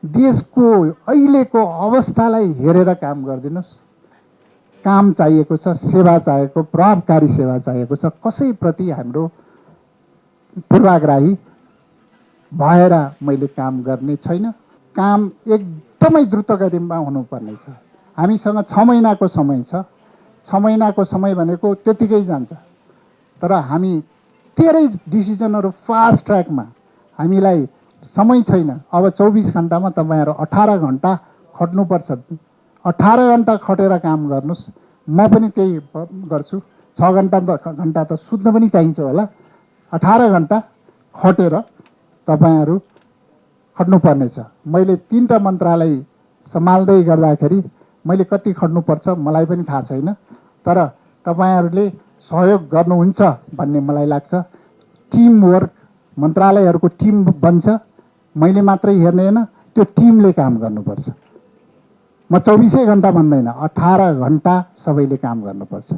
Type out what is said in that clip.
देशको अहिलेको अवस्थालाई हेरेर काम गरिदिनुहोस्। काम चाहिएको छ, सेवा चाहिएको, प्रभावकारी सेवा चाहिएको छ। कसैप्रति हाम्रो पूर्वाग्रही भएर मैले काम गर्ने छैन। काम एकदमै द्रुत गतिमा हुनुपर्ने छ। हामीसँग 6 महिनाको समय छ। 6 महिनाको समय भनेको त्यतिकै जान्छ, तर हामी धेरै डिसिजनहरू फास्ट ट्र्याकमा, हामीलाई समय छैन। अब 24 घन्टामा तपाईँहरू 18 घन्टा खट्नुपर्छ। 18 घन्टा खटेर काम गर्नुहोस्। म पनि त्यही गर्छु। 6 घन्टा त सुत्न पनि चाहिन्छ होला। 18 घन्टा खटेर तपाईँहरू खट्नुपर्नेछ। मैले 3टा मन्त्रालय सम्हाल्दै गर्दाखेरि मैले कति खट्नुपर्छ मलाई पनि थाहा छैन, तर तपाईँहरूले सहयोग गर्नुहुन्छ भन्ने मलाई लाग्छ। टिम वर्क, मन्त्रालयहरूको टिम बन्छ। मैले मात्रै हेर्ने होइन, त्यो टिमले काम गर्नुपर्छ। म 24 घन्टा भन्दैन, 18 घन्टा सबैले काम गर्नुपर्छ।